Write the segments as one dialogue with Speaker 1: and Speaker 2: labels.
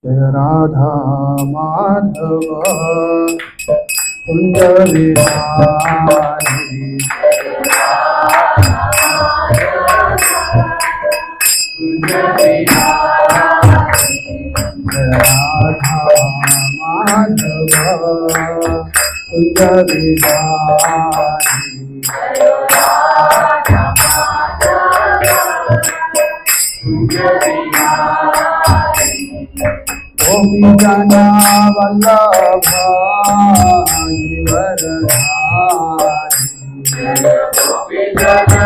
Speaker 1: जय राधा माधव कुंज विहारी जय राधा माधव कुंज विहारी गोपी जना वल्लभा गोपी जना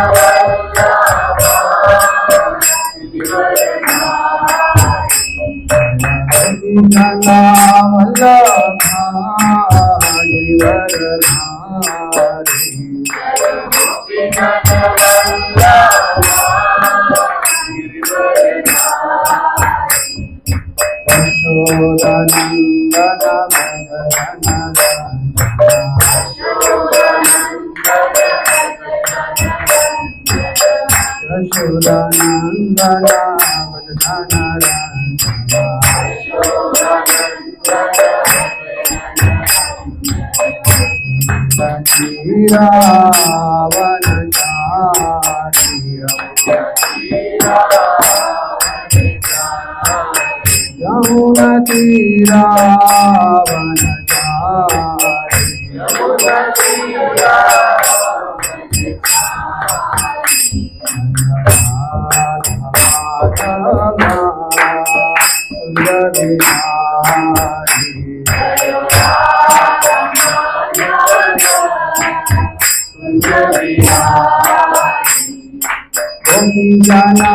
Speaker 1: यमुना तीरा गोपी जना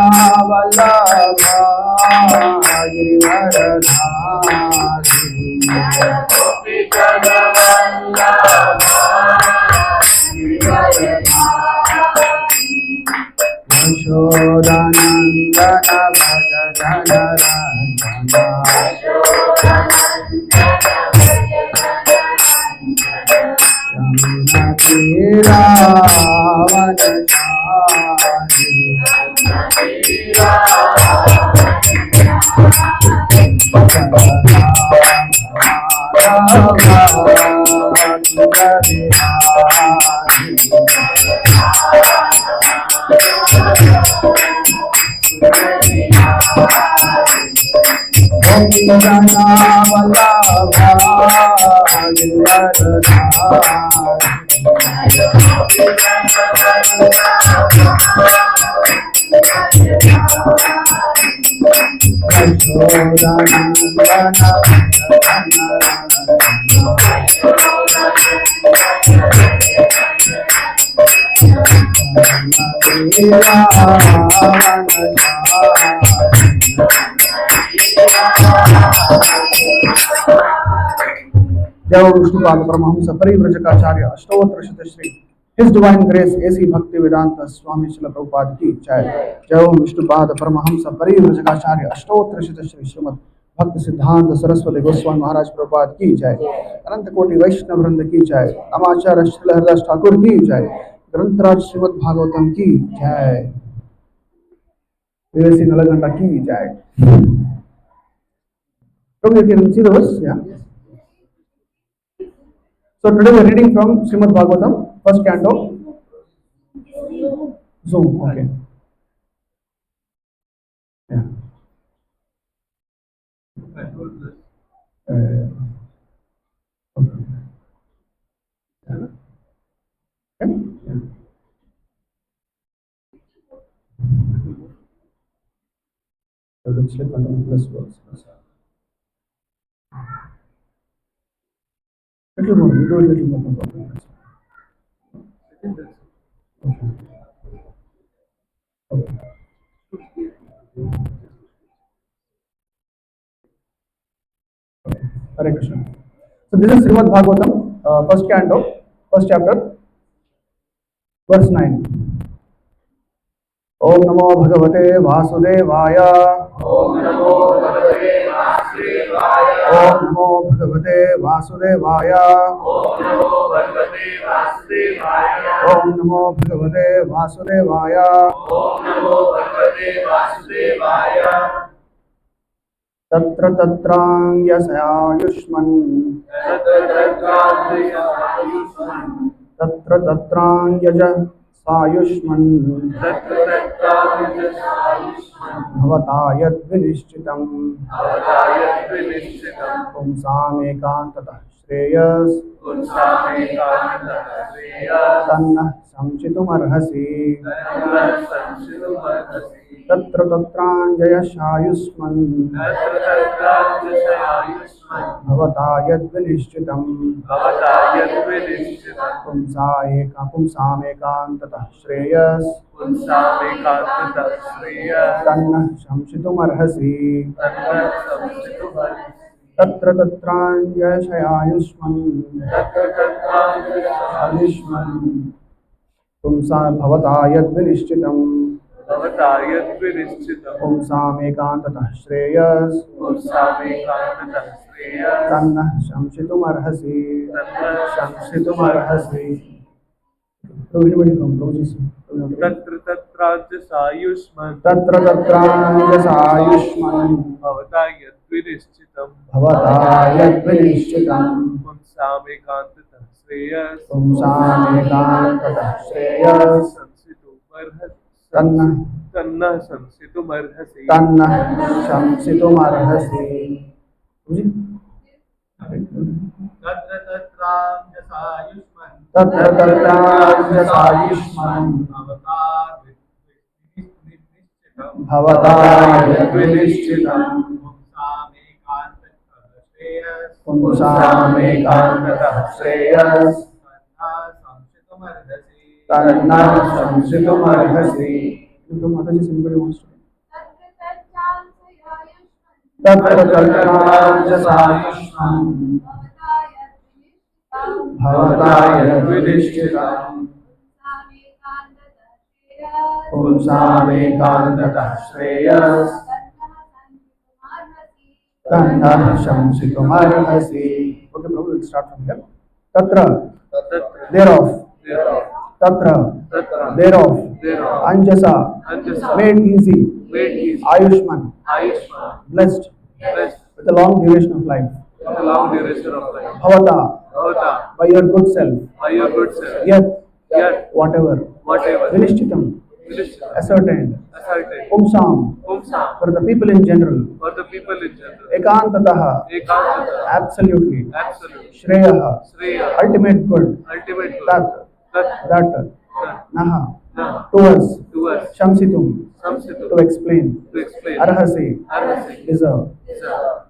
Speaker 1: वल्लभा यशोदानंदन भज जन रंजना तीरा जय Vishnupad Paramhans परिव्रजकाचार्य अष्टोत्तर शतश्री His Divine Grace AC Bhakti Vedanta Swami Srila Prabhupada की जय। जय विष्णुपाद परमहंस परिव्रजकाचार्य अष्टोत्तर शतश्री श्रीमद भक्त सिद्धांत सरस्वती गोस्वामी महाराज प्रभुपाद की जय। अनंत कोटि वैष्णव वृंद की जय। आचार्य श्री हरिदास ठाकुर की जय। ग्रंथराज श्रीमद भागवतम की जय। देवसी नलगंडा की जय। So you can see those, yeah. So today we are reading from Srimad Bhagavatam, first canto. Zoom, okay. Yeah. Okay. Okay. Yeah. So let's click on plus words. Little more, we do a little more. Okay. Hare Krishna. So this is Srimad Bhagavatam, first canto, first chapter, verse 9. ओम नमो भगवते वासुदेवाय। ओम नमो भगवते वासुदेवाय। ओम नमो भगवते वासुदेवाय। ओम नमो भगवते वासुदेवाय। ओम नमो भगवते वासुदेवाय। ओम नमो भगवते वासुदेवाय। तत्र तत्राङ्गसयायुष्मन् तत्र तत्राङ्गज सायुष्मन् भवता यद्विनिश्चितम् पुंसामेकान्ततः श्रेयस् तन्नः संचितुमर्हसि तत्र तत्राञ्जयशायुष्मन् भवता यद्विनिश्चितम् पुंसामेकान्ततः श्रेयस् तन्नः संचितुमर्हसि तत्र तत्राञ्जयशायुष्मन् पुंसा भवता यद्विनिश्चितम् पुंसामेकान्ततः श्रेयस् तन्नः शंसितुमर्हसि
Speaker 2: तत्र तत्राञ्जसायुष्मन् भवता यद्विनिश्चितम् पुंसामेकान्ततः श्रेयस् तन्नः संसितुमर्हसि
Speaker 1: तत्र तत्राञ्जसायुष्मन् भवता यद्विनिश्चितम् पुंसामेकान्ततः श्रेयस् तन्नः संसितुमर्हसि तत्र तत्राञ्जसायुष्मन् भवता यद्विनिश्चितम् पुंसामेकान्ततः श्रेयस् तन्नः शंसितुमर्हसि. Okay, Prabhu, we'll start from here. Tatra, thereof, tatra, thereof, anjasa, made easy, ayushman, blessed with a long duration of life, bhavata, by your good self, yet, whatever, vinishchitam, ascertained, pumsam, for the people in general, ekantataha, absolutely, shreyaha, ultimate good, tat, that, naha, towards, shamsitum, to explain, arhasi, deserve.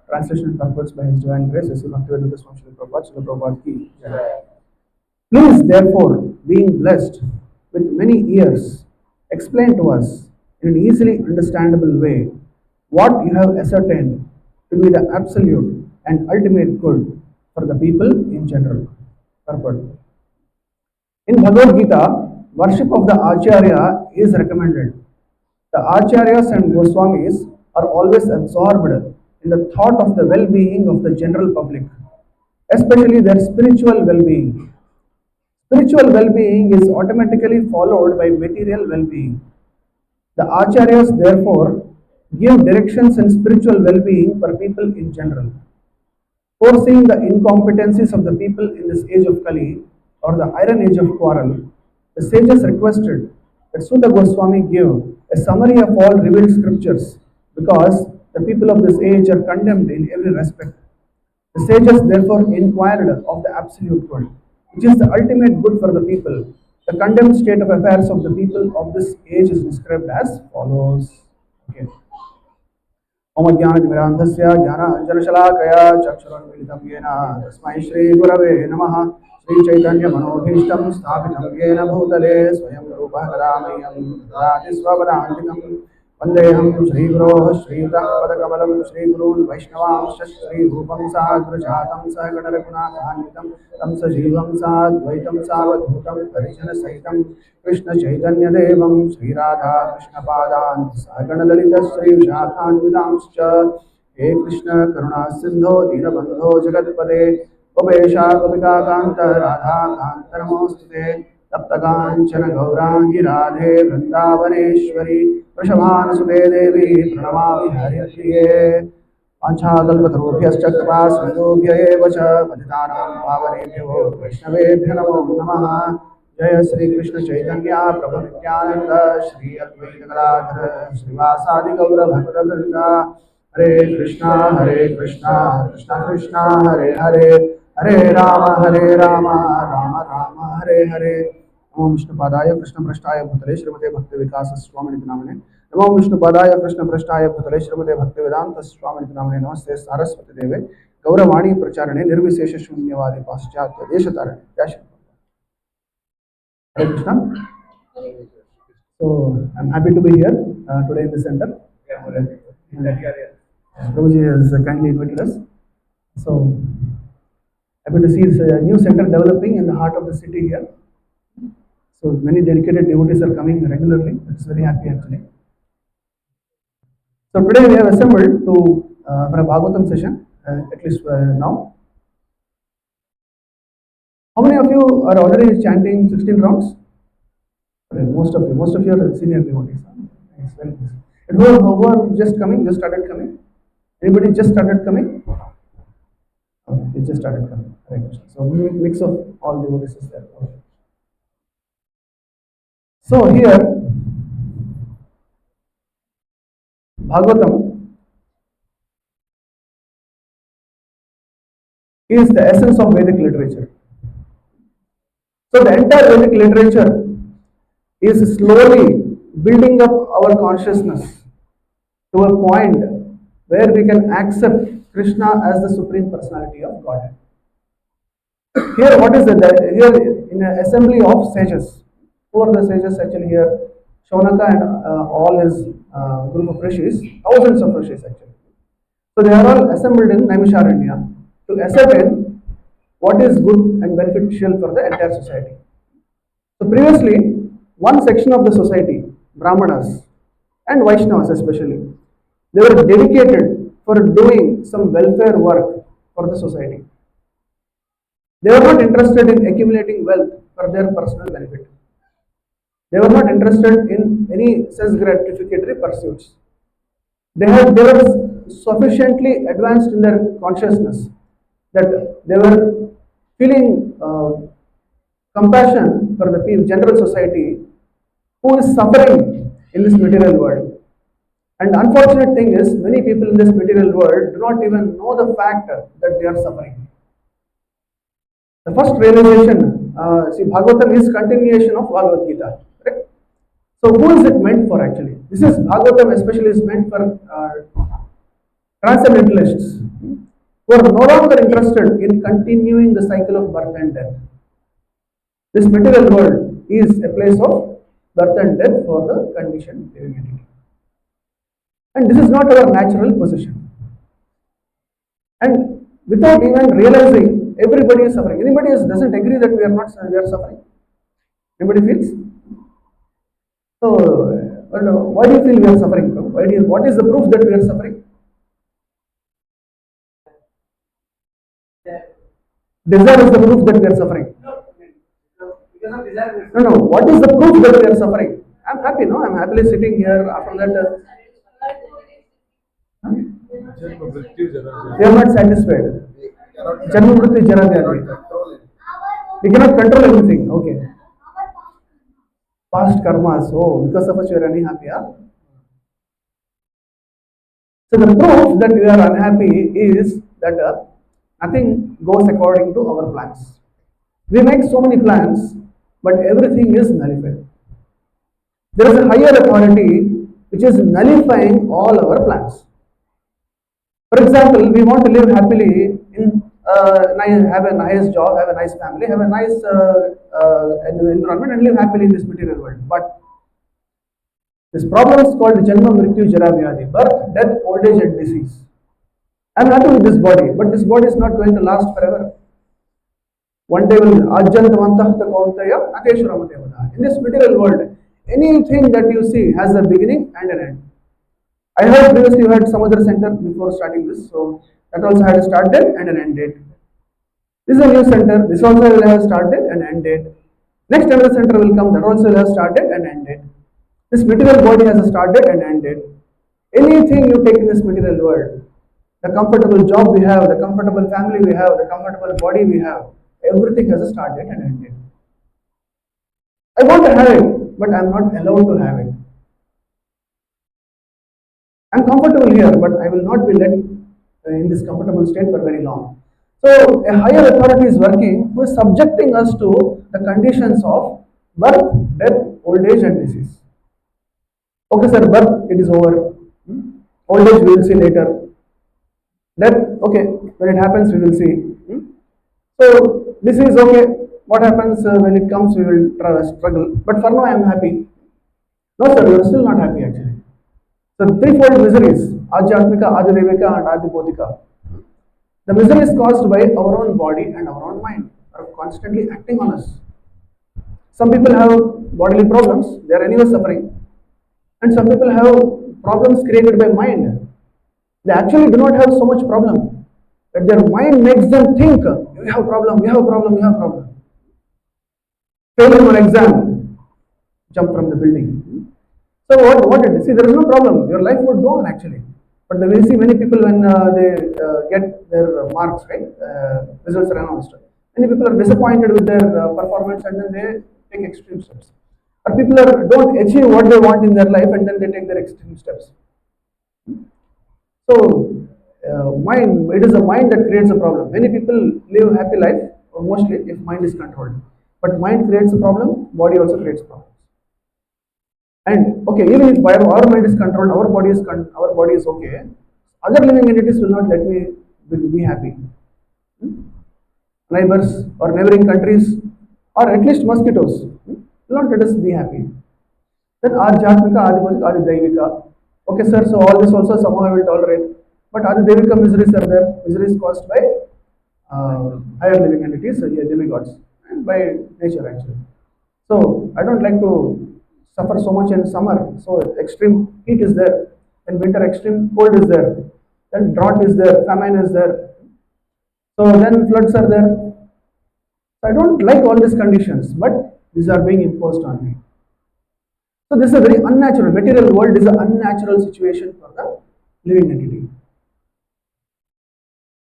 Speaker 1: Translation concludes by His Divine Grace, Sri Bhaktivedanta Swami Srila Prabhupada, Srila Prabhupada ki jai. Please, therefore, being blessed with many ears, explain to us in an easily understandable way what you have ascertained to be the absolute and ultimate good for the people in general. Purport. In Bhagavad Gita, worship of the Acharya is recommended. The Acharyas and Goswamis are always absorbed in the thought of the well-being of the general public, especially their spiritual well-being. Spiritual well-being is automatically followed by material well-being. The Acharyas therefore give directions in spiritual well-being for people in general. Foreseeing the incompetencies of the people in this age of Kali, or the iron age of quarrel, the sages requested that Sutta Goswami give a summary of all revealed scriptures, because the people of this age are condemned in every respect. The sages therefore inquired of the absolute good, which is the ultimate good for the people. The condemned state of affairs of the people of this age is described as follows. Okay. ओम ज्ञानतिमिरान्धस्य ज्ञानाञ्जनशलाकया चक्षुरुन्मीलितं येन तस्मै श्रीगुरवे नमः. श्रीचैतन्यमनोभीष्टं स्थापितं येन भूतले स्वयं रूपः कदा मह्यं ददाति स्वपदान्तिकं. वन्देऽहं श्रीगुरोः श्रीयुतः पदकमलं श्रीगुरून् वैष्णवांश्च श्रीरूपं साग्रजातं सहगणरघुनाथान्वितं तं सजीवं साद्वैतं सावधूतं परिजनसहितं कृष्णचैतन्यदेवं श्रीराधा कृष्णपादान् सहगणललितः श्रीविशाखान्वितांश्च. हे कृष्ण करुणा सिन्धो दीनबन्धो जगत्पते गोपेशा गोपिकान्त राधाकान्त नमोऽस्तुते. तप्तकाञ्चन गौराङ्गी राधे वृन्दावनेश्वरी वृषभानुसुते देवी प्रणमामि हरिप्रिये. वाञ्छाकल्पतरुभ्यश्च कृपासिन्धुभ्य एव च पतितानां पावनेभ्यो वैष्णवेभ्यो नमो नमः। जय श्री कृष्ण चैतन्य प्रभु नित्यानंद श्री अद्वैत गदाधर श्रीवासादि गौर भक्तवृंद। हरे कृष्णा कृष्णा कृष्णा हरे हरे, हरे राम राम राम हरे हरे। ओम विष्णुपादाय कृष्णपृष्ठाय भूतले श्रीमते भक्ति विकास स्वामिनिति नामने। नमो विष्णुपादाय कृष्णपृष्ठाय भूतले श्रीमते भक्ति वेदांत स्वामिनिति नामने। नमस्ते सारस्वती देवे गौरवाणी प्रचारणे निर्विशेष शून्यवादी पाश्चात्य देशतारणे। जय Shri Hare Krishna. So I'm happy to be here today in the center. Prabhuji has kindly invited us. So happy to see a new center developing in the heart of the city here. So many dedicated devotees are coming regularly. It's very happy actually. So today we have assembled to for a Bhagavatam session, at least now. How many of you are already chanting 16 rounds? Most of you are senior devotees. It's very nice. And who are just coming, just started coming? Anybody just started coming? Okay, it just started coming. Right. So mix of all devotees is there. Okay. So here, Bhagavatam is the essence of Vedic literature. So the entire Vedic literature is slowly building up our consciousness to a point where we can accept Krishna as the supreme personality of Godhead. Here, what is it? Here, in an assembly of sages, who are the sages actually here? Shaunaka and all his group of rishis, thousands of rishis actually. So they are all assembled in Naimisharanya to ascertain what is good and beneficial for the entire society. So previously, one section of the society, Brahmanas and Vaishnavas especially, they were dedicated for doing some welfare work for the society. They were not interested in accumulating wealth for their personal benefit. They were not interested in any sense gratificatory pursuits. They were sufficiently advanced in their consciousness that they were feeling compassion for the people, general society who is suffering in this material world. And the unfortunate thing is, many people in this material world do not even know the fact that they are suffering. The first realization, see, Bhagavatam is continuation of Bhagavad Gita, correct? So, who is it meant for actually? This is Bhagavatam, especially is meant for transcendentalists who are no longer interested in continuing the cycle of birth and death. This material world is a place of birth and death for the conditioned living entity. And this is not our natural position. And without even realizing, everybody is suffering. Anybody else doesn't agree that we are suffering? Anybody feels? So, why do you feel we are suffering? What is the proof that we are suffering? Desire is the proof that we are suffering. No. What is the proof that we are suffering? I'm happy, no? I'm happily sitting here. After that, they are not satisfied. We cannot control everything. Okay. Past karmas. Oh, because of which you are unhappy. Huh? So the proof that we are unhappy is that nothing goes according to our plans. We make so many plans, but everything is nullified. There is a higher authority which is nullifying all our plans. For example, we want to live happily have a nice job, have a nice family, have a nice environment, and live happily in this material world. But this problem is called Janma Mrityu Jara Vyadhi, birth, death, old age, and disease. I am happy with this body, but this body is not going to last forever. One day will Ajjantavantah Kauntaya Nateshwaram Devada. In this material world, anything that you see has a beginning and an end. I heard previously you had some other center before starting this, so that also had a start date and an end date. This is a new center, this also will have a start date and end date. Next another center will come, that also will have a start date and end date. This material body has a start date and end date. Anything you take in this material world the comfortable job we have, the comfortable family we have, the comfortable body we have, everything has a start date and end date. I want to have it, but I'm not allowed to have it. I'm comfortable here, but I will not be let in this comfortable state for very long. So a higher authority is working who is subjecting us to the conditions of birth, death, old age and disease. Okay sir, birth it is over. Old age we will see later. Death, okay, when it happens we will see. So disease, okay, what happens when it comes we will struggle. But for now I am happy. No sir, you are still not happy actually. So threefold miseries, Adhyatmika, Adidevika and Adibodhika. The misery is caused by our own body and our own mind are constantly acting on us. Some people have bodily problems, they are anyway suffering. And some people have problems created by mind. They actually do not have so much problem. But their mind makes them think, we have problem, we have problem, we have problem. Fail in one exam, jump from the building. So what it is? See, there is no problem. Your life would go on actually. But we see many people when they get their marks, right? Results are announced. Many people are disappointed with their performance and then they take extreme steps. Or people don't achieve what they want in their life and then they take their extreme steps. So, mind, it is the mind that creates a problem. Many people live happy life, mostly if mind is controlled. But mind creates a problem, body also creates problems. And okay, even if our mind is controlled, our body is okay. Other living entities will not let me be happy. Neighbors or neighboring countries, or at least mosquitoes, will not let us be happy. Then Adhyatmika, Adibodhika, Adidevika. Okay, sir, so all this also somehow I will tolerate. But Adidevika miseries are there. Miseries caused by higher living entities, demigods, and by nature actually. So I don't like to suffer so much in summer. So extreme heat is there. In winter, extreme cold is there. Then drought is there. Famine is there. So then floods are there. So I don't like all these conditions, but these are being imposed on me. So this is a very unnatural, material world is an unnatural situation for the living entity.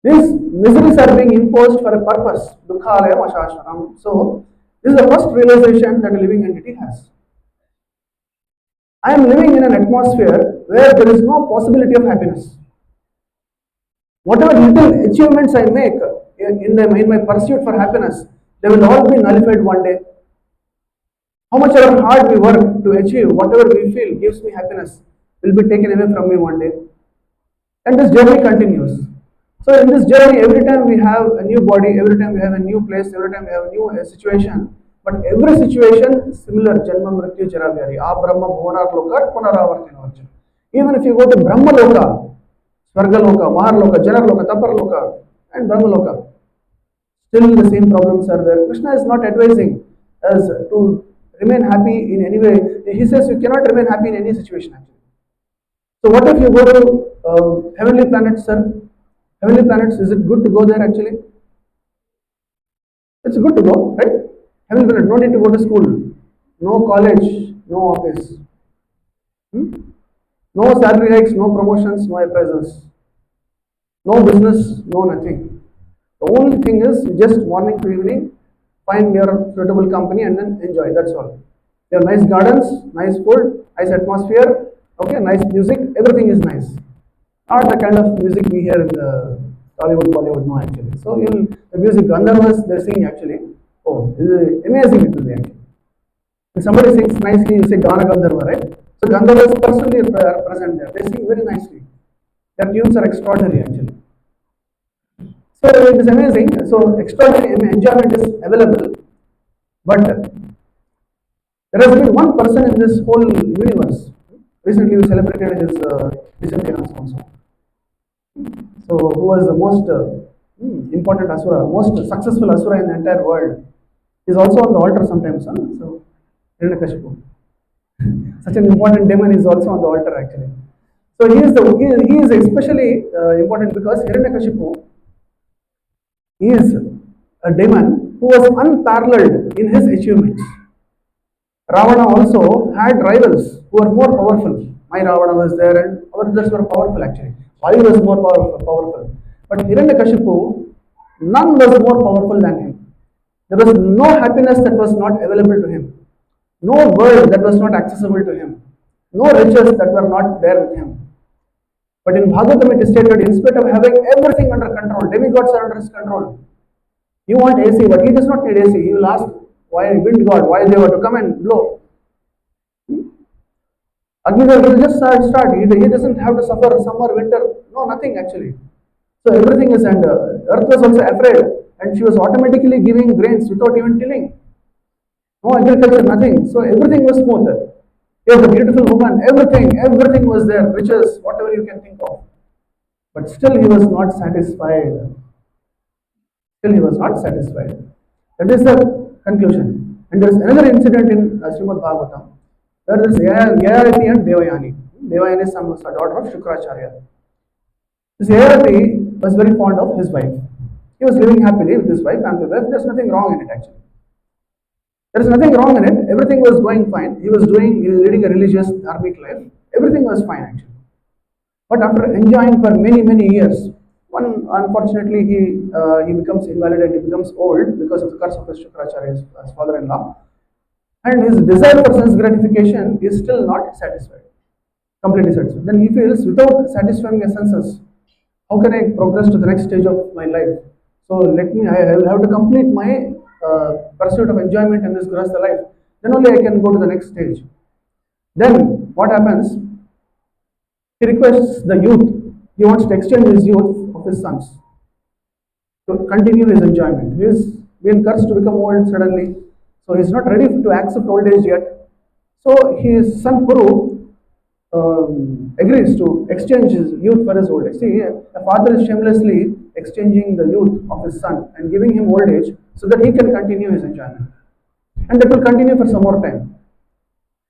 Speaker 1: These miseries are being imposed for a purpose. Dukhalayam ashashvanam. So this is the first realization that a living entity has. I am living in an atmosphere where there is no possibility of happiness. Whatever little achievements I make in my pursuit for happiness, they will all be nullified one day. How much ever hard we work to achieve whatever we feel gives me happiness will be taken away from me one day. And this journey continues. So in this journey, every time we have a new body, every time we have a new place, every time we have a new situation, but every situation similar, Janma Mrityu Jaravyari, A Brahma Bhuvanar Loka, Punaravartino. Even if you go to Brahma Loka, Svarga Loka, Mahar Loka, Janar Loka, Tapar Loka, and Brahma Loka, still the same problems are there. Krishna is not advising us to remain happy in any way. He says you cannot remain happy in any situation actually. So what if you go to heavenly planets, sir? Heavenly planets, is it good to go there actually? It's good to go, right? Heavenly planet, no need to go to school, no college, no office, no salary hikes, no promotions, no appraisals, no business, no nothing. The only thing is just morning to evening, find your suitable company and then enjoy. That's all. You have nice gardens, nice food, nice atmosphere, okay, nice music, everything is nice. Not the kind of music we hear in the Tollywood, Bollywood, no actually. So the music Gandharvas they sing actually. Oh, this is amazing it will be actually. When somebody sings nicely, you say Gana Gandharva, right? So Gandharvas personally are present there. They sing very nicely. Their tunes are extraordinary actually. So it is amazing. So extraordinary enjoyment is available. But there has been one person in this whole universe. Recently we celebrated his disappearance also. So who was the most important Asura, most successful Asura in the entire world. He is also on the altar sometimes. So Hiranyakashipu. Such an important demon is also on the altar actually. So he is especially important because Hiranyakashipu is a demon who was unparalleled in his achievements. Ravana also had rivals who were more powerful. My Ravana was there and others were powerful actually. Vayu was more powerful. But Hiranyakashipu, none was more powerful than him. There was no happiness that was not available to him, no world that was not accessible to him, no riches that were not there with him. But in Bhagavatam it is stated, in spite of having everything under control, demigods are under his control. You want AC, but he does not need AC. He will ask, why wind god, why they were to come and blow. Agni will just start. He doesn't have to suffer summer, winter, no, nothing actually. So everything is, and earth was also afraid, and she was automatically giving grains without even tilling. No agriculture, nothing. So everything was smooth. He was a beautiful woman, everything was there, riches, whatever you can think of. But still he was not satisfied. Still he was not satisfied. That is the conclusion. And there is another incident in Srimad Bhagavatam where there is Yayati and Devayani. Devayani is some daughter of Shukracharya. This Yayati was very fond of his wife. He was living happily with his wife and the wife. There is nothing wrong in it actually. There is nothing wrong in it. Everything was going fine. He was leading a religious, dharmic life. Everything was fine actually. But after enjoying for many years, unfortunately he becomes invalid and he becomes old because of the curse of his Shukracharya, his father-in-law, and his desire for sense gratification is still not satisfied, completely satisfied. Then he feels, without satisfying his senses, how can I progress to the next stage of my life? So I will have to complete my pursuit of enjoyment in this grahastha life. Then only I can go to the next stage. Then what happens? He requests the youth. He wants to exchange his youth of his sons to continue his enjoyment. He is being cursed to become old suddenly, so he is not ready to accept old age yet. So his son Kuru agrees to exchange his youth for his old age. See, a father is shamelessly exchanging the youth of his son and giving him old age so that he can continue his enjoyment. And that will continue for some more time.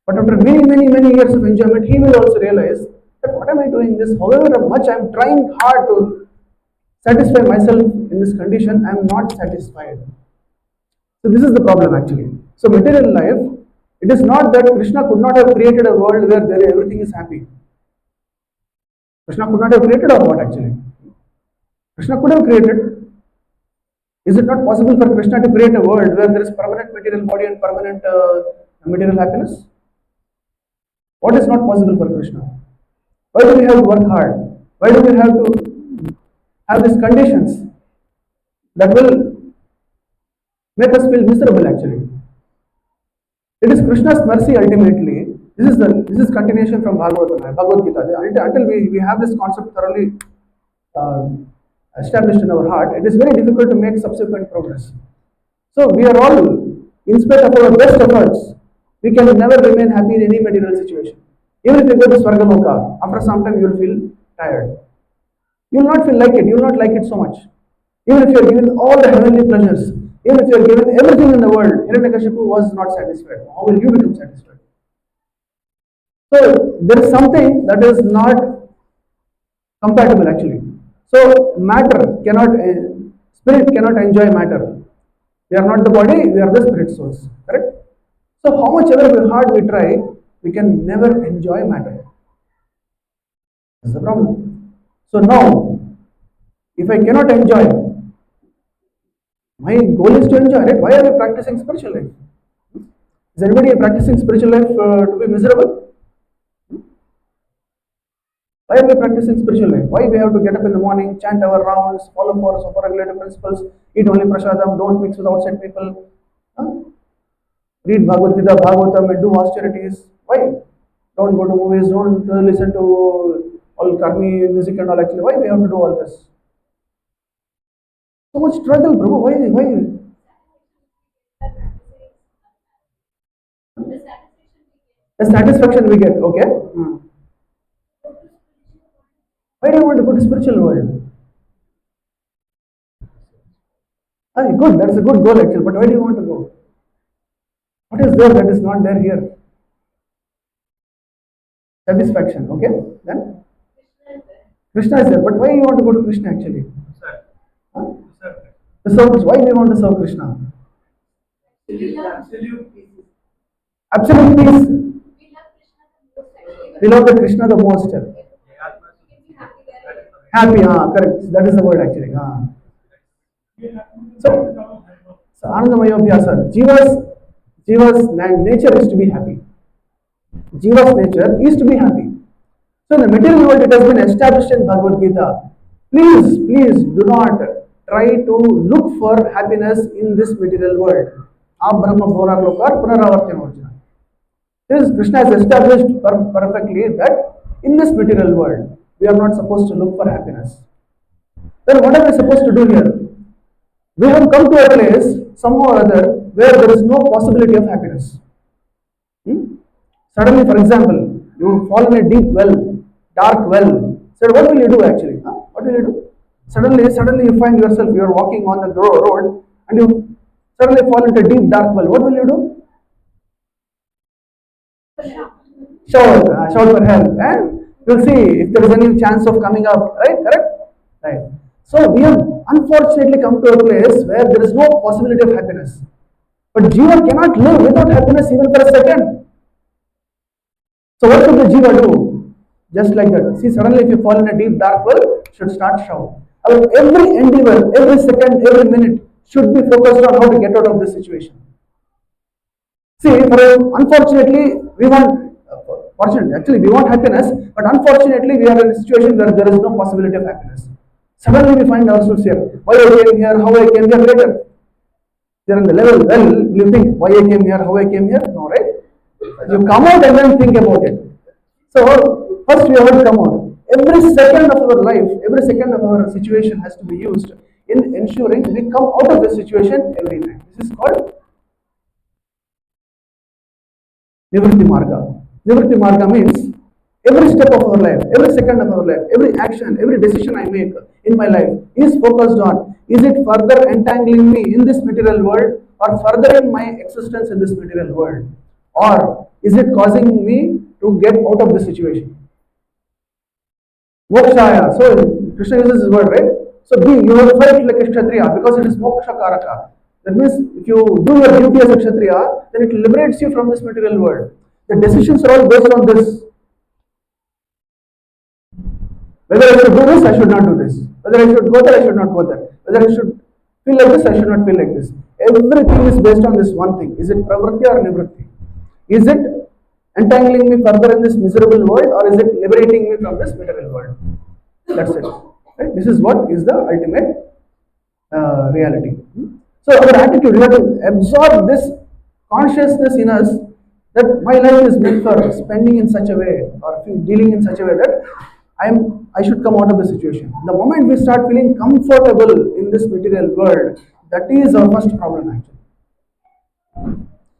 Speaker 1: But after many years of enjoyment, he will also realize that what am I doing this? However much I am trying hard to satisfy myself in this condition, I am not satisfied. So this is the problem actually. So material life, it is not that Krishna could not have created a world where everything is happy. Krishna could not have created or what actually? Krishna could have created. Is it not possible for Krishna to create a world where there is permanent material body and permanent material happiness? What is not possible for Krishna? Why do we have to work hard? Why do we have to have these conditions that will make us feel miserable actually? It is Krishna's mercy ultimately. This is continuation from Bhagavad Gita. Until we have this concept thoroughly established in our heart, it is very difficult to make subsequent progress. So we are all, in spite of our best efforts, we can never remain happy in any material situation. Even if you go to Swargaloka, after some time you will feel tired. You will not feel like it. You will not like it so much. Even if you are given all the heavenly pleasures, even if you are given everything in the world, Hiranyakashipu was not satisfied. How will you become satisfied? So there is something that is not compatible actually. So matter cannot, spirit cannot enjoy matter. We are not the body, we are the spirit source. Correct? So how much ever hard we try, we can never enjoy matter. That's the problem. So now, if I cannot enjoy, my goal is to enjoy, right? Why are we practicing spiritual life? Is anybody practicing spiritual life to be miserable? Why are we practicing spiritual life? Why we have to get up in the morning, chant our rounds, follow for super-regulated principles, eat only prasadam, don't mix with outside people, read Bhagavad Gita, Bhagavatam, and do austerities? Why? Don't go to movies, don't listen to all karmi music and all actually. Why we have to do all this? So much struggle, bro. Why? The satisfaction we get, okay? Why do you want to go to spiritual world? Good, that's a good goal actually, but why do you want to go? What is there that is not there here? Satisfaction, okay? Then? Krishna is there, but why you want to go to Krishna actually? Huh? To serve Krishna. Why do you want to serve Krishna? Absolute peace. We love the Krishna the most. Happy, correct. That is the word actually. So, so Anandamaya Abhyasa. Jiva's nature is to be happy. Jiva's nature is to be happy. So in the material world, it has been established in Bhagavad Gita. Please do not try to look for happiness in this material world. Brahma Bhora Lokar Punaravartyan Arjuna. This Krishna has established perfectly that in this material world, we are not supposed to look for happiness. Then what are we supposed to do here? We have come to a place, somehow or other, where there is no possibility of happiness. Suddenly, for example, you fall in a deep well, dark well. So what will you do actually? What will you do? Suddenly you find yourself, you are walking on the road and you suddenly fall into a deep dark well. What will you do? Shout for help, and you'll see if there is any chance of coming up. Right? Correct? Right. So we have unfortunately come to a place where there is no possibility of happiness. But Jiva cannot live without happiness even for a second. So what should the Jiva do? Just like that. See, suddenly if you fall in a deep dark well, you should start shout. Every endeavor, every second, every minute should be focused on how to get out of this situation. See, unfortunately, we want, actually we want happiness, but unfortunately we are in a situation where there is no possibility of happiness. Suddenly we find ourselves here. Why I came here, how I came here later. You're on the level, well, you think, why I came here, how I came here? No, right? You come out and then think about it. So, first we have to come out. Every second of our life, every second of our situation has to be used in ensuring we come out of the situation every time. This is called Nivritti Marga. Nivritti Marga means every step of our life, every second of our life, every action, every decision I make in my life is focused on, is it further entangling me in this material world or furthering my existence in this material world? Or is it causing me to get out of the situation? Mokshaya. So Krishna uses this word, right? So you have to fight like a Kshatriya because it is Moksha Karaka. That means if you do your duty as a Kshatriya, then it liberates you from this material world. The decisions are all based on this. Whether I should do this, I should not do this. Whether I should go there, I should not go there. Whether I should feel like this, I should not feel like this. Everything is based on this one thing. Is it pravritti or nivritti? Is it entangling me further in this miserable world or is it liberating me from this material world? That's it. Right? This is what is the ultimate reality. So our attitude, we have to absorb this consciousness in us that my life is meant for spending in such a way or dealing in such a way that I should come out of the situation. The moment we start feeling comfortable in this material world, that is our first problem actually.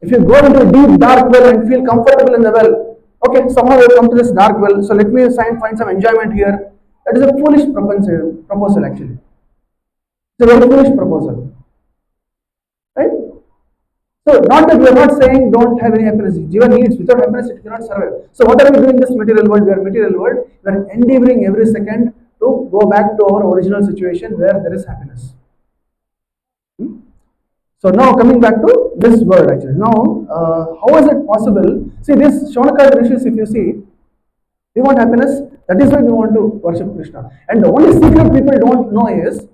Speaker 1: If you go into a deep dark well and feel comfortable in the well, okay, somehow you come to this dark well, so let me find some enjoyment here. That is a foolish proposal actually. It's a very foolish proposal. Right? So not that we are not saying don't have any happiness. Jiva needs, without happiness it cannot survive. So what are we doing in this material world? We are material world. We are endeavoring every second to go back to our original situation where there is happiness. So now coming back to this word actually. Now how is it possible? See this Shaunaka Rishis, if you see, we want happiness. That is why we want to worship Krishna. And the only secret people don't know is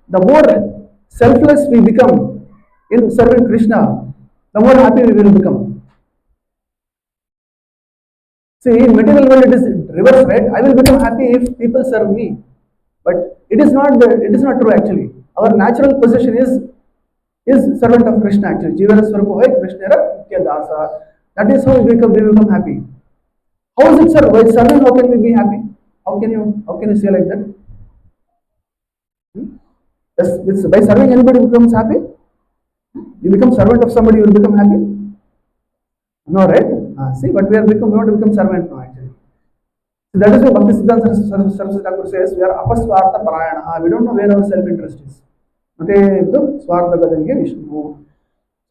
Speaker 1: the more selfless we become in serving Krishna, the more happy we will become. See, in material world it is reverse, right? I will become happy if people serve me. But it is not true actually. Our natural position is servant of Krishna actually. Jivana Swarupa Krishna Dasa. That is how we become happy. How is it, sir? By serving, how can we be happy? How can you say like that? By serving anybody becomes happy? You become servant of somebody, you will become happy? No, right? See, but we want to become servant now actually. So that is why Bhakti Siddhanta Saraswati Thakur says we are apaswartha parayana. We don't know where our self-interest is. So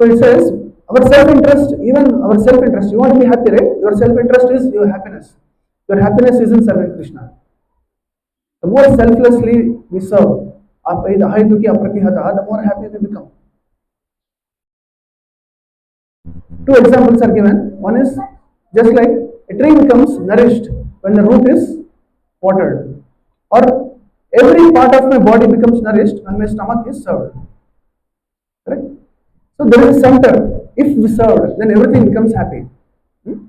Speaker 1: it says our self-interest, you want to be happy, right? Your self-interest is your happiness. Your happiness is in serving Krishna. The more selflessly we serve, the more happy we become. Two examples are given. One is just like a tree becomes nourished when the root is watered. or every part of my body becomes nourished when my stomach is served. Correct? So there is a center. If we served, then everything becomes happy. Hmm?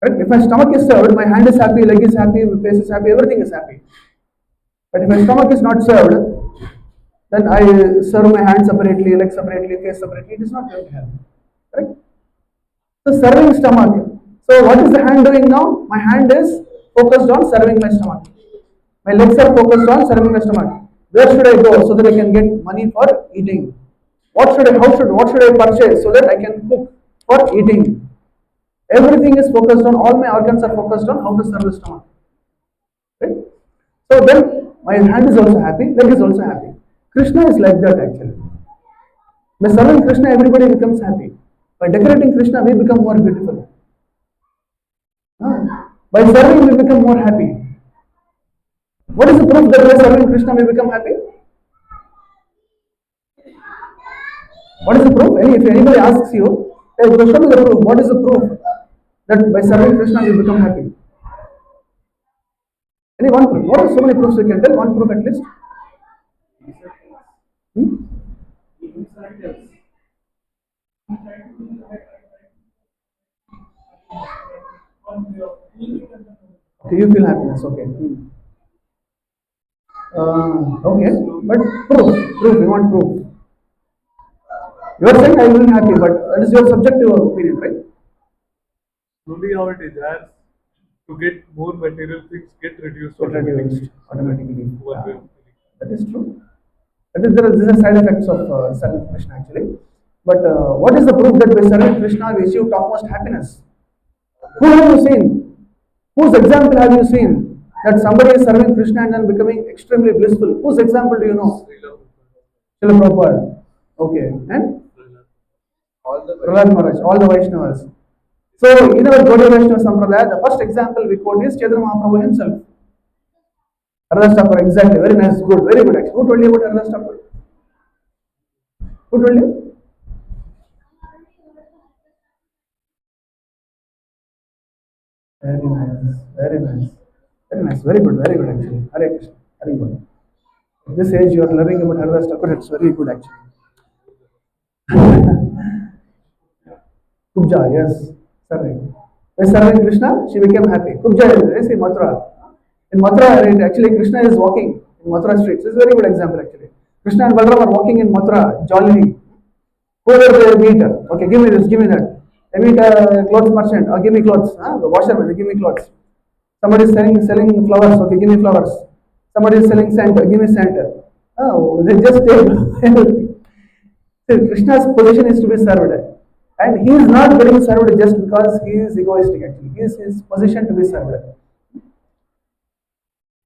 Speaker 1: Correct? If my stomach is served, my hand is happy, leg is happy, my face is happy, everything is happy. But if my stomach is not served, then I serve my hand separately, leg separately, face separately. It is not going to help. Correct? So serving stomach. So what is the hand doing now? My hand is focused on serving my stomach. My legs are focused on serving my stomach. Where should I go so that I can get money for eating? What should I purchase so that I can cook for eating? Everything is focused on, all my organs are focused on how to serve the stomach. Right? So then my hand is also happy, leg is also happy. Krishna is like that actually. By serving Krishna, everybody becomes happy. By decorating Krishna, we become more beautiful. By serving, we become more happy. What is the proof that by serving Krishna, we become happy? What is the proof? If anybody asks you, hey, show me the proof. What is the proof that by serving Krishna, we become happy? Any one proof? What are so many proofs we can tell? One proof at least. Hmm? Okay, you feel happiness. Okay. Okay, but proof. We want proof. You are saying I will be happy, but that is your subjective opinion, right?
Speaker 2: Slowly our desires to get more material things get reduced
Speaker 1: Automatically.
Speaker 2: What we are feeling.
Speaker 1: That is true. These are side effects of serving Krishna actually. But what is the proof that by serving Krishna we achieve topmost happiness? Who have you seen? Whose example have you seen that somebody is serving Krishna and then becoming extremely blissful? Whose example do you know? Srila Prabhupada. Okay. And? Prahlad Maharaj, all the Vaishnavas. So in our Gaudiya Vaishnava Sampradaya, the first example we quote is Chaitanya Mahaprabhu himself. Haridas Thakur, exactly. Very nice, good, very good actually. Who told you about Haridas Thakur? Who told you? Very nice, very nice. Very nice, very good actually. Hare Krishna, very good. At this age you are learning about Haridas Thakur, it's very good actually. Kubja, yes, serving. By serving Krishna, she became happy. Kubja is in Mathura. In Mathura, right, actually Krishna is walking in Mathura streets. This is a very good example actually. Krishna and Balaram are walking in Mathura, jollily. Whoever they meet, okay, give me this, give me that. They meet a clothes merchant, give me clothes. The washerman, give me clothes. Somebody is selling flowers, okay, give me flowers. Somebody is selling scent, give me scent. Oh, they just take everything. So Krishna's position is to be served. And he is not getting served just because he is egoistic actually. He is his position to be served.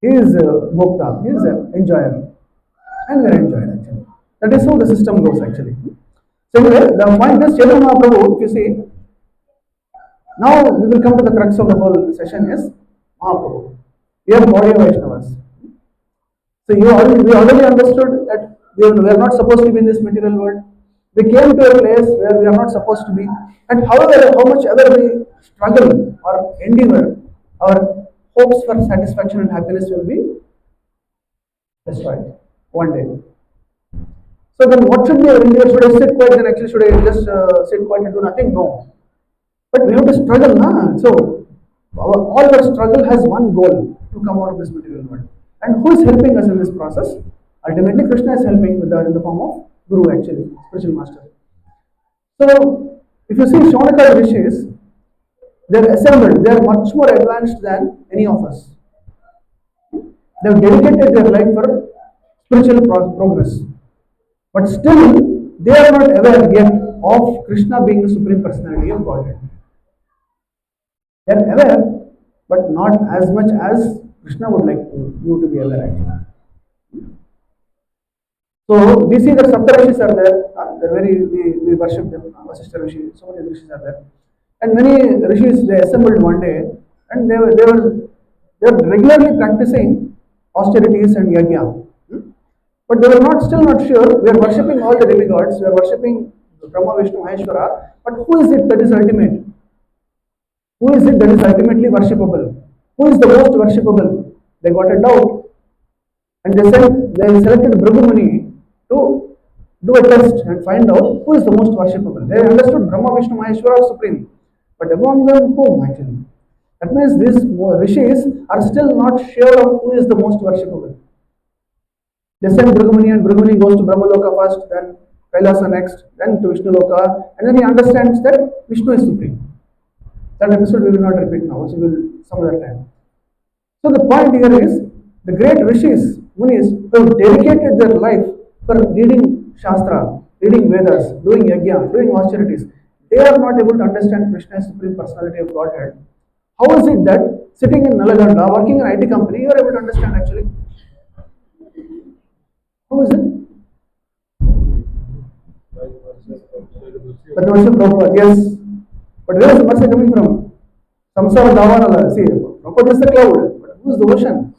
Speaker 1: He is Bhokta, he is an enjoyer. And we are enjoyed actually. That is how the system goes actually. So anyway, the point is Chaitanya Mahaprabhu, if you see, now we will come to the crux of the whole session is Mahaprabhu. We are Gaudiya Vaishnavas. So we already understood that we are not supposed to be in this material world. We came to a place where we are not supposed to be. And however, how much ever we struggle or endeavor, our hopes for satisfaction and happiness will be destroyed one day. So then what should be our endeavor? Should I sit quiet then actually should I just sit quiet and do nothing? No. But we have to struggle, na? So all our struggle has one goal, to come out of this material world. And who is helping us in this process? Ultimately Krishna is helping in the form of Guru actually, spiritual master. So if you see Shaunaka rishis, they are assembled, they are much more advanced than any of us. They have dedicated their life for spiritual progress. But still, they are not aware yet of Krishna being the Supreme Personality of Godhead. They are aware, but not as much as Krishna would like you to be aware actually. So we see that Saptarishis are there. We worship them. Vasishtha Rishi, so many rishis are there. And many rishis they assembled one day, and they were regularly practicing austerities and yajna. But they were still not sure. We are worshipping all the demigods. We are worshipping Brahma, Vishnu, Maheshwara. But who is it that is ultimate? Who is it that is ultimately worshipable? Who is the most worshipable? They got a doubt, and they selected Bhrigu Muni to do a test and find out who is the most worshipable. They understood Brahma, Vishnu, Maheshwara are supreme, but among them, whom actually? That means these rishis are still not sure of who is the most worshipable. They send Bhrigumuni, and Bhrigumuni goes to Brahmaloka first, then Kailasa next, then to Vishnu Loka, and then he understands that Vishnu is supreme. That episode we will not repeat now, so we will some other time. So the point here is the great rishis, munis, who have dedicated their life for reading Shastra, reading Vedas, doing yajna, doing austerities, they are not able to understand Krishna as Supreme Personality of Godhead. How is it that sitting in Nalaganda, working in an IT company, you are able to understand actually? How is it? But the mercy of Prabhupada, yes. But where is the mercy coming from? Samsara Davanala. See, Prabhupada is the cloud, but who is the ocean?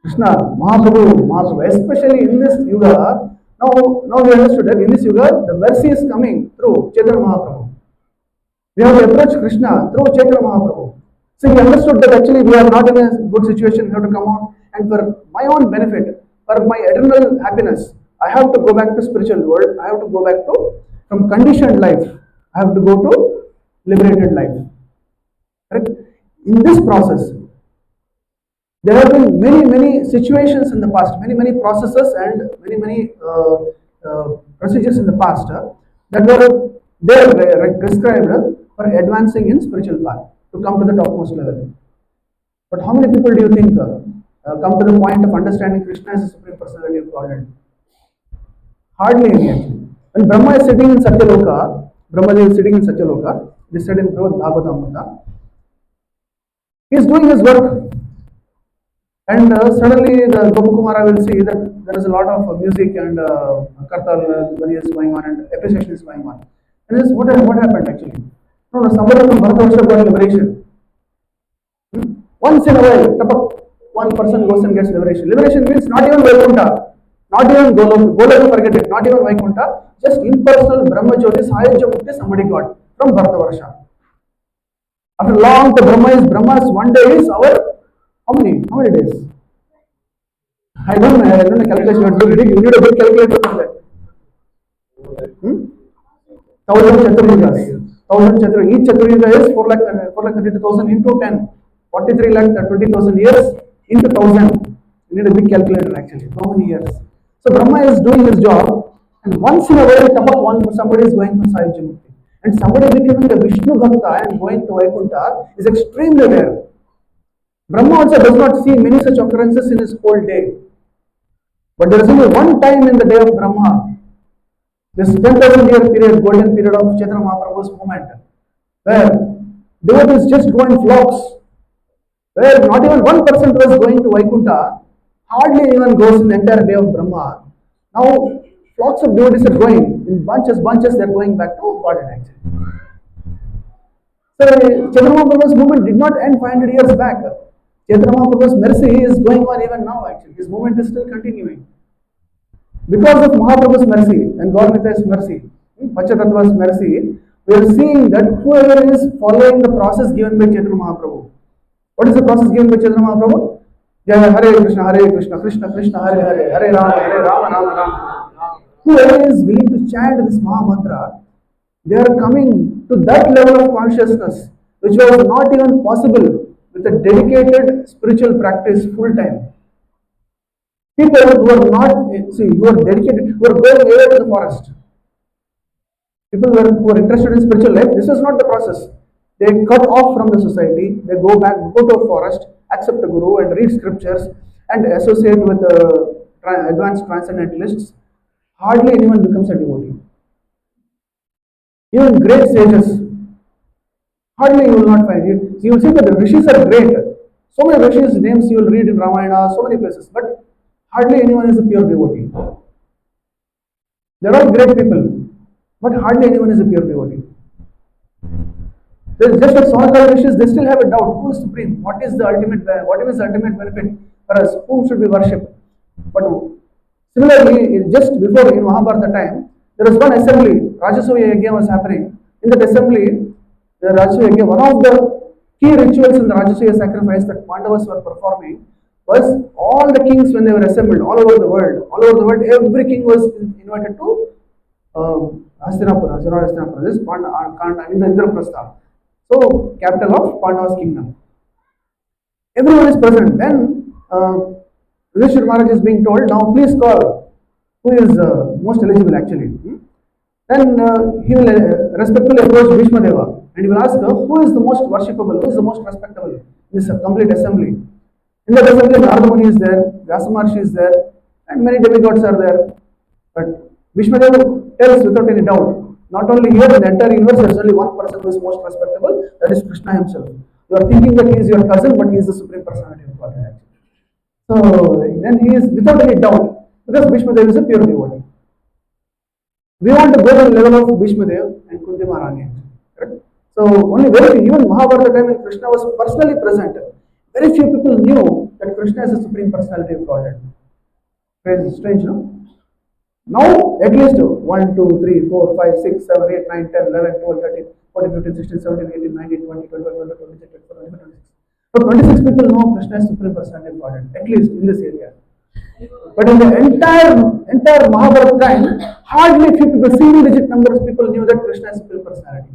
Speaker 1: Krishna, Mahaprabhu, especially in this Yuga. Now we understood that in this Yuga, the mercy is coming through Chaitanya Mahaprabhu. We have to approach Krishna through Chaitanya Mahaprabhu. So we understood that actually we are not in a good situation, we have to come out, and for my own benefit, for my eternal happiness, I have to go back to spiritual world, I have to go back to, from conditioned life, I have to go to liberated life. Correct? In this process, there have been many situations in the past, many processes and many procedures in the past that were there prescribed for advancing in spiritual path to come to the topmost level. But how many people do you think come to the point of understanding Krishna as a Supreme Personality of Godhead? Hardly any actually. When Brahma is sitting in Satyaloka, Brahmadev is sitting in Satyaloka, it is said in Srimad Bhagavatam, he is doing his work. And suddenly the Gopakumara will see that there is a lot of music and kartal is going on and appreciation is going on. And this what happened actually? No, somebody from Bharatavarsha got liberation. Once in a while, one person goes and gets liberation. Liberation means not even Vaikuntha, not even Goloka, forget it, not even Vaikuntha, just impersonal Brahma Jyoti, Sahajya Mukti somebody got from Bharatavarsha. After long, the Brahma's one day is our, how many days? I don't know calculation, but you need a good calculator for that. 1000 Chaturyugas. 1000 Chaturyugas. Each Chaturyuga is 4,32,000 into 10. 43,20,000 years into 1000. You need a big calculator actually. How many years? So Brahma is doing his job, and once in a while, somebody is going to Sahajya Mukti. And somebody becoming a Vishnu Bhakta and going to Vaikuntha is extremely rare. Brahma also does not see many such occurrences in his whole day. But there is only one time in the day of Brahma, this 10,000 year period, golden period of Chaitanya Mahaprabhu's moment, where devotees just go in flocks, where not even 1% was going to Vaikuntha, hardly anyone goes in the entire day of Brahma. Now, flocks of devotees are going, in bunches, they are going back to Godhead actually. So, Chaitanya Mahaprabhu's movement did not end 500 years back. Chaitanya Mahaprabhu's mercy is going on even now actually. His movement is still continuing. Because of Mahaprabhu's mercy and Gauramitha's mercy, Panchatattva's mercy, we are seeing that whoever is following the process given by Chaitanya Mahaprabhu. What is the process given by Chaitanya Mahaprabhu? Hare Krishna, Krishna Krishna, Hare Rama, Rama Rama. Whoever is willing to chant this Maha Mantra, they are coming to that level of consciousness which was not even possible with a dedicated spiritual practice full time. People who are not, who are dedicated, who are going away to the forest. People who are interested in spiritual life, this is not the process. They cut off from the society, they go to a forest, accept a guru and read scriptures and associate with advanced transcendentalists. Hardly anyone becomes a devotee. Even great sages, hardly you will not find it. You will see that the rishis are great. So many rishis' names you will read in Ramayana, so many places, but hardly anyone is a pure devotee. There are great people, but hardly anyone is a pure devotee. There is just like Sonakal rishis, they still have a doubt. Who is supreme? What is the ultimate benefit for us? Whom should we worship? But similarly, just before in Mahabharata time, there was one assembly, Rajasuya Yajna was happening. In that assembly, the Rajasuya Yajna, one of the key rituals in the Rajasuya sacrifice that Pandavas were performing was all the kings when they were assembled all over the world, every king was invited to Hastinapura, Hastinapura, this Indraprastha, so capital of Pandavas kingdom. Everyone is present. Then Yudhishthira Maharaj is being told, now please call who is most eligible actually. Then he will respectfully approach Bhishma Deva and he will ask who is the most worshipable, who is the most respectable in this complete assembly. In that assembly, Narada Muni is there, Vyasa Maharshi is there, and many demigods are there. But Bhishma Deva tells without any doubt, not only here in the entire universe, there is only one person who is most respectable, that is Krishna himself. You are thinking that he is your cousin, but he is the supreme personality of God. So then he is without any doubt, because Bhishma Deva is a pure devotee. We want to go to the level of Bhishma Deva and Kunti Maharani. Correct? So only very few, even Mahabharata time when Krishna was personally present, very few people knew that Krishna is the supreme personality of Godhead. Very strange, no? Now, at least 1, 2, 3, 4, 5, 6, 7, 8, 9, 10, 11, 12, 13, 14, 15, 16, 17, 18, 19, 20, 21, 22, 23, 24, 25, 26. So 26 people know Krishna is supreme personality of Godhead, at least in this area. But in the entire Mahabharata time, hardly few people, single digit numbers of people knew that Krishna is supreme personality.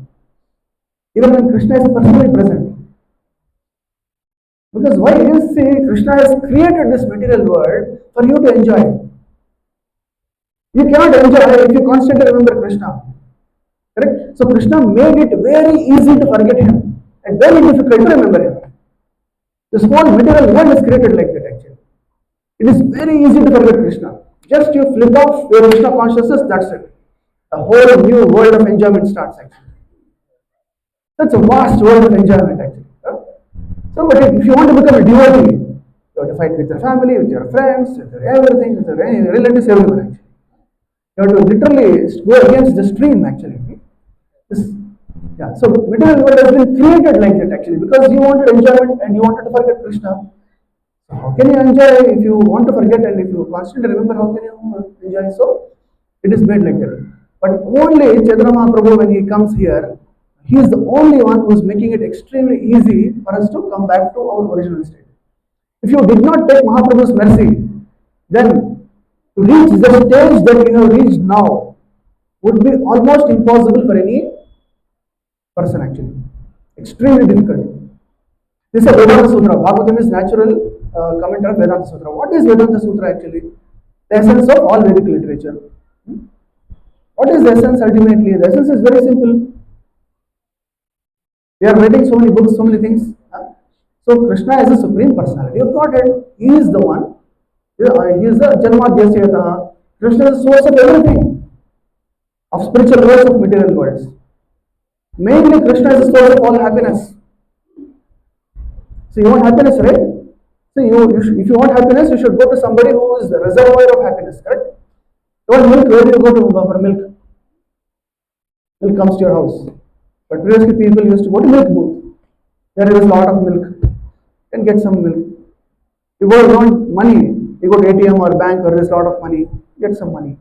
Speaker 1: Even when Krishna is personally present. Because why? You see, Krishna has created this material world for you to enjoy. You cannot enjoy if you constantly remember Krishna. Correct? So Krishna made it very easy to forget him and very difficult to remember him. This whole material world is created like that actually. It is very easy to forget Krishna. Just you flip off your Krishna consciousness, that's it. A whole new world of enjoyment starts actually. That's a vast world of enjoyment actually. So, but if you want to become a devotee, you have to fight with your family, with your friends, with your everything, with your relatives, everyone actually. You have to literally go against the stream actually. Yeah. So material world has been created like that actually because you wanted enjoyment and you wanted to forget Krishna. So how can you enjoy if you want to forget and if you constantly remember? How can you enjoy? So it is made like that. But only Chaitanya Mahaprabhu, when he comes here, he is the only one who is making it extremely easy for us to come back to our original state. If you did not take Mahaprabhu's mercy, then to reach the stage that we have reached now would be almost impossible for any person actually. Extremely difficult. This is a Vedanta Sutra. Bhagavatam is natural commentary of Vedanta Sutra. What is Vedanta Sutra actually? The essence of all Vedic literature. What is the essence ultimately? The essence is very simple. We are writing so many books, so many things. So Krishna is the supreme personality of Godhead. He is the one. He is the Janmadhyasya. Krishna is the source of everything. Of spiritual worlds, of material worlds. Mainly Krishna is the source of all happiness. So you want happiness, right? So if you want happiness, you should go to somebody who is the reservoir of happiness, correct? You want milk, where do you go to for milk? Milk comes to your house. But previously people used to go to milk booth. There is a lot of milk. You can get some milk. You want money. You go to ATM or bank or there is a lot of money. Get some money.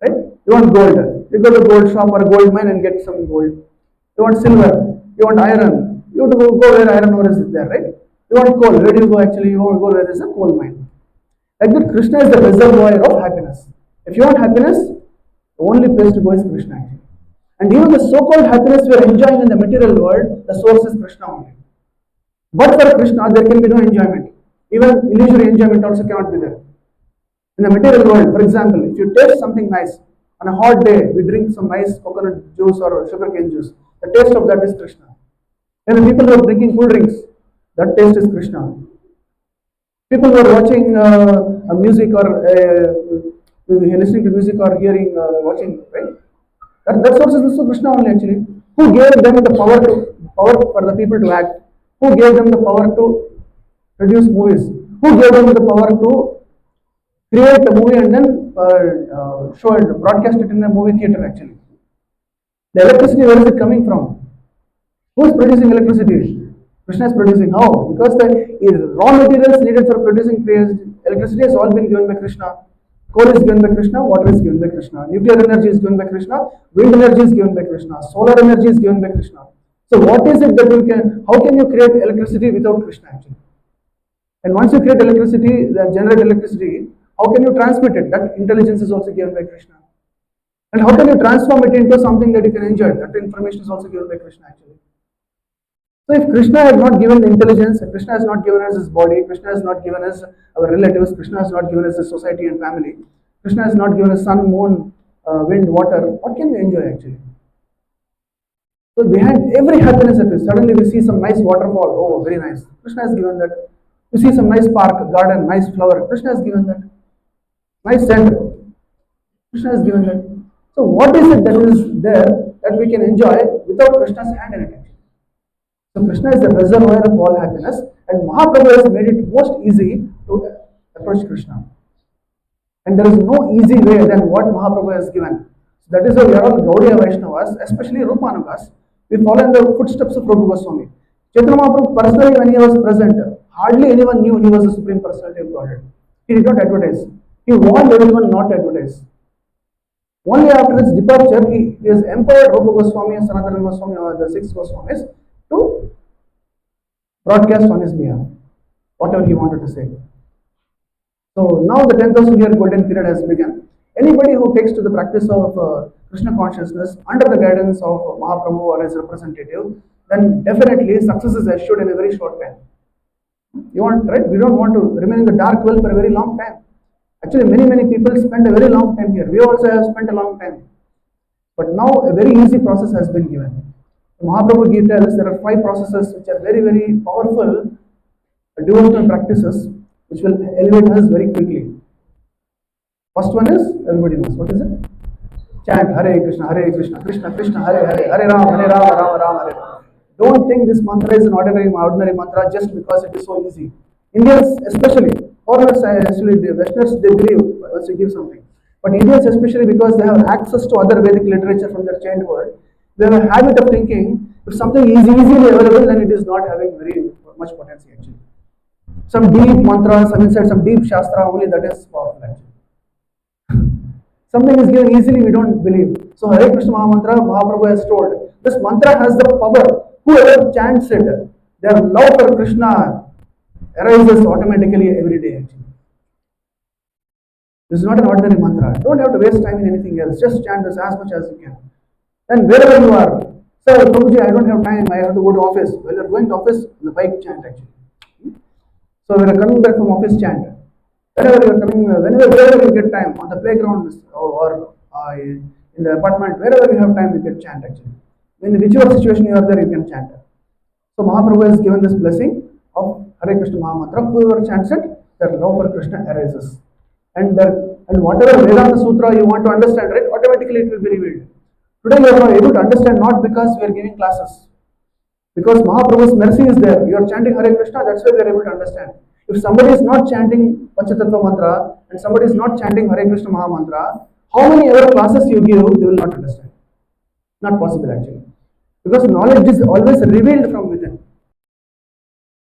Speaker 1: Right? You want gold. You go to gold shop or gold mine and get some gold. You want silver. You want iron. You have to go where iron ore is there, right? You want coal. Where do you go actually? You want to go where there is a coal mine. Like that, Krishna is the reservoir of happiness. If you want happiness, the only place to go is Krishna actually. And even the so-called happiness we are enjoying in the material world, the source is Krishna only. But for Krishna, there can be no enjoyment. Even illusory enjoyment also cannot be there. In the material world, for example, if you taste something nice, on a hot day, we drink some nice coconut juice or sugarcane juice. The taste of that is Krishna. And the people who are drinking cool drinks, that taste is Krishna. People who are watching music or listening to music or hearing, watching, right? That source is also Krishna only actually. Who gave them the power for the people to act? Who gave them the power to produce movies? Who gave them the power to create a movie and then show it, broadcast it in a movie theater actually? The electricity, where is it coming from? Who is producing electricity? Krishna is producing. How? Because the raw materials needed for producing electricity has all been given by Krishna. Coal is given by Krishna, water is given by Krishna, nuclear energy is given by Krishna, wind energy is given by Krishna, solar energy is given by Krishna. So what is it that you can, how can you create electricity without Krishna actually? And once you create electricity, generate electricity, how can you transmit it? That intelligence is also given by Krishna. And how can you transform it into something that you can enjoy? That information is also given by Krishna actually. So if Krishna had not given the intelligence, Krishna has not given us his body, Krishna has not given us our relatives, Krishna has not given us the society and family, Krishna has not given us sun, moon, wind, water, what can we enjoy actually? So behind every happiness that is, suddenly we see some nice waterfall, oh very nice, Krishna has given that. We see some nice park, garden, nice flower, Krishna has given that. Nice scent, Krishna has given that. So what is it that is there that we can enjoy without Krishna's hand in it? So Krishna is the reservoir of all happiness, and Mahaprabhu has made it most easy to approach Krishna. And there is no easy way than what Mahaprabhu has given. So that is why we are all Gaudiya Vaishnavas, especially Rupanugas. We follow in the footsteps of Prabhu Goswami. Chaitanya Mahaprabhu personally, when he was present, hardly anyone knew he was the Supreme Personality of Godhead. He did not advertise. He warned everyone not to advertise. Only after his departure, he has empowered Rupa Goswami and Sanatana Goswami, or the 6 Goswamis, to broadcast on his behalf whatever he wanted to say. So now the 10,000 year golden period has begun. Anybody who takes to the practice of Krishna consciousness under the guidance of Mahaprabhu or his representative, then definitely success is assured in a very short time. You want, right? We don't want to remain in the dark well for a very long time. Actually, many people spend a very long time here. We also have spent a long time. But now a very easy process has been given. Mahaprabhu tells there are 5 processes which are very powerful devotional practices which will elevate us very quickly. First one is, everybody knows, what is it? Chant Hare Krishna, Krishna Krishna, Hare Hare, Hare Rama, Rama Rama, Hare. Don't think this mantra is an ordinary mantra just because it is so easy. Indians especially, foreigners actually, the Westerners, they believe once you give something. But Indians especially, because they have access to other Vedic literature from their childhood, they have a habit of thinking if something is easily available, then it is not having very much potency actually. Some deep mantra, some inside, some deep shastra, only that is powerful actually. Something is given easily, we don't believe. So Hare Krishna Mahamantra, Mahaprabhu has told, this mantra has the power. Whoever chants it, their love for Krishna arises automatically every day actually. This is not an ordinary mantra. Don't have to waste time in anything else. Just chant this as much as you can. Then wherever you are, sir, Prabhuji, I don't have time, I have to go to office. Well, you're going to office, on the bike chant actually. So when you're coming back from office, chant. Wherever you're coming, wherever you get time, on the playground or in the apartment, wherever you have time, you can chant actually. In whichever situation you are there, you can chant. So Mahaprabhu has given this blessing of Hare Krishna Mahamantra. Whoever chants it, their love for Krishna arises. And whatever Vedanta Sutra you want to understand, right, automatically it will be revealed. Today you are not able to understand not because we are giving classes. Because Mahaprabhu's mercy is there. You are chanting Hare Krishna, that's why we are able to understand. If somebody is not chanting Panchatattva mantra and somebody is not chanting Hare Krishna Mahamantra, how many other classes you give, they will not understand. Not possible actually. Because knowledge is always revealed from within.